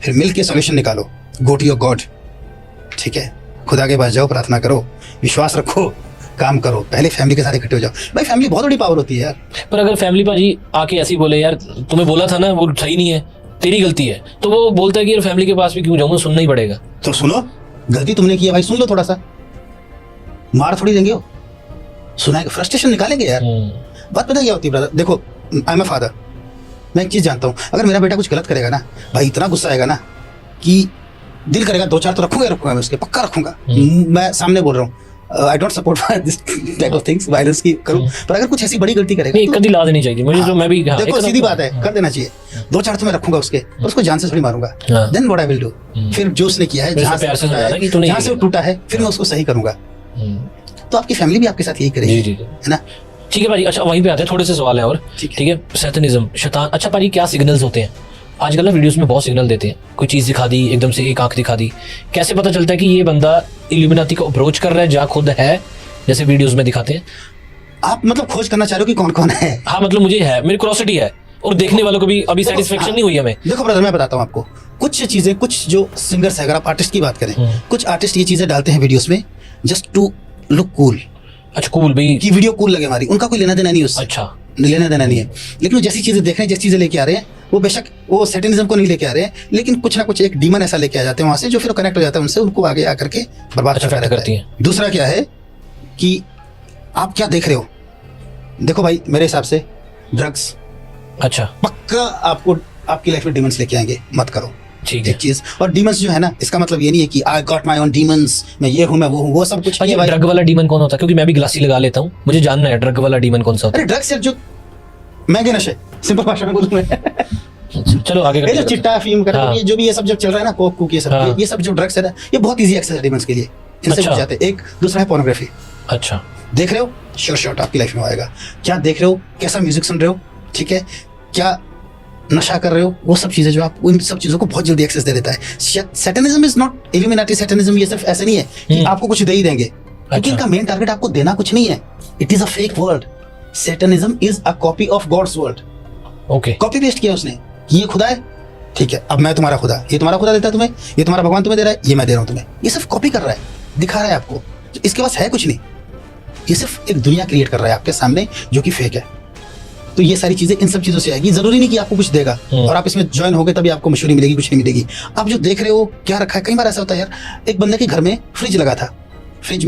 फिर मिल के सोल्यूशन निकालो। गो टू योर गॉड, ठीक है, खुदा के पास जाओ, प्रार्थना करो, विश्वास रखो, काम करो, पहले फैमिली के साथ इकट्ठे हो जाओ। भाई फैमिली बहुत बड़ी पावर होती है यार। पर अगर फैमिली भाजी आके ऐसी बोले यार तुम्हें बोला था ना वो सही नहीं है, तेरी गलती है, तो वो बोलता है कि यार फैमिली के पास भी क्यों जाऊंगा, सुनना ही पड़ेगा। तो सुनो, गलती तुमने की है भाई, सुन लो, थोड़ा सा मार थोड़ी देंगे हो, सुनाएंगे, फ्रस्ट्रेशन निकालेंगे यार। बात पता क्या होती है ब्रदर, देखो आई एम अ फादर, मैं एक चीज जानता हूँ, अगर मेरा बेटा कुछ गलत करेगा ना भाई, इतना गुस्सा आएगा ना कि दिल करेगा 2-4 तो रखूंगा मैं उसके, पक्का रखूंगा। मैं सामने बोल रहा हूँ, I don't support this type of things, violence की करूं, पर अगर कुछ ऐसी बड़ी गलती करेगा नहीं, कभी लाद नहीं चाहिए मुझे, तो मैं भी देखो सीधी बात है, कर देना चाहिए। 2-4 तो मैं रखूंगा उसके, और उसको जान से थोड़ी मारूंगा। Then what I will do, फिर जो उसने किया है, जहां से वो टूटा है, फिर मैं उसको सही करूंगा। तो आपकी फैमिली भी आपके साथ यही करेगी, है ना। ठीक है भाई, अच्छा वहीं पे आते हैं, थोड़े से सवाल है और ठीक है। सैतानिज्म, शैतान, अच्छा भाई क्या सिग्नल्स होते हैं आजकल ना, वीडियोस में बहुत सिग्नल देते हैं, कोई चीज दिखा दी, एकदम से एक आंख दिखा दी, कैसे पता चलता है कि ये बंदा इल्यूमिनाती को अप्रोच कर रहा है, जा खुद है जैसे वीडियोस में दिखाते हैं? आप मतलब खोज करना चाह रहे हो कि कौन कौन है? हाँ मतलब मुझे है, मेरी क्यूरियोसिटी है, और देखने वालों को भी अभी सेटिस्फेक्शन नहीं हुई हमें। देखो ब्रदर, मैं बताता हूँ आपको कुछ चीजें, कुछ जो सिंगर्स है, अगर आप आर्टिस्ट की बात करें, कुछ आर्टिस्ट ये चीजें डालते हैं वीडियोस में जस्ट टू लुक कूल। अच्छा कूल भाई, की वीडियो कूल लगे हमारी, उनका कोई लेना देना नहीं उससे। अच्छा लेना देना नहीं है, लेकिन वो जैसी चीजें देख रहे हैं, जैसी चीजें लेके आ रहे हैं, वो बेशक वो सैटेनिज्म को नहीं लेके आ रहे हैं, लेकिन कुछ ना कुछ एक डीमन ऐसा लेके आ जाते हैं वहां से, जो फिर कनेक्ट हो जाता है उनसे, उनको आगे आकर के बर्बाद करती है। दूसरा क्या है कि आप क्या देख रहे हो? देखो भाई मेरे हिसाब से ड्रग्स, अच्छा पक्का आपको आपकी लाइफ में डीमंस लेके आएंगे, मत करो। ठीक है चीज, और डीमंस जो है ना, इसका मतलब ये नहीं है कि I got my own demons, मैं ये हूं, मैं वो हूं, वो सब कुछ नहीं है भाई। ड्रग वाला डीमन कौन होता है? क्योंकि मैं भी ग्लासी लगा लेता हूँ, मुझे जानना है ड्रग वाला डीमन कौन सा होता है। अरे ड्रग्स जो महंगे नशे, सिंपल भाषा में बोलूं मैं। चलो आगे ये जो चिट्टा अफीम कर, हाँ। ये जो भी ये सब जब चल रहा है ना, कोक कुक, ये सब हाँ। ये सब जो ड्रग्स है ना, ये बहुत इजी एक्सेस है डीमंस के लिए, इनसे अच्छा। बच जाते हैं। एक दूसरा है पोर्नोग्राफी। अच्छा देख रहे हो, श्योर शॉट आपकी लाइफ में आएगा। क्या देख रहे हो, कैसा म्यूजिक सुन रहे हो, ठीक है, क्या नशा कर रहे हो, वो सब चीजें जो आप, इन सब चीजों को बहुत जल्दी एक्सेस दे देता है। सैटेनिज्म इज नॉट इल्यूमिनाटी, सैटेनिज्म ये सिर्फ ऐसे नहीं है कि आपको कुछ दे ही देंगे, क्योंकि इनका मेन टारगेट आपको देना कुछ नहीं है। It is a fake world. Satanism is a copy of God's world. Okay, copy paste किया उसने कि ये खुदा है, ठीक है, अब मैं तुम्हारा खुदा, ये तुम्हारा खुदा देता है तुम्हें, ये तुम्हारा भगवान तुम्हें दे रहा है, ये मैं दे रहा हूं तुम्हें। ये सिर्फ कॉपी कर रहा है, दिखा रहा है आपको, इसके पास है कुछ नहीं, ये सिर्फ एक दुनिया क्रिएट कर रहा है आपके सामने जो कि फेक है। तो ये सारी चीजें इन सब चीजों से आएगी, जरूरी नहीं कि आपको कुछ देगा और आप इसमें ज्वाइन होगे तभी आपको मशहूरी मिलेगी, कुछ नहीं मिलेगी। आप जो देख रहे हो क्या रखा है, कई बार ऐसा होता है यार, एक बंदे के घर में फ्रिज लगा था,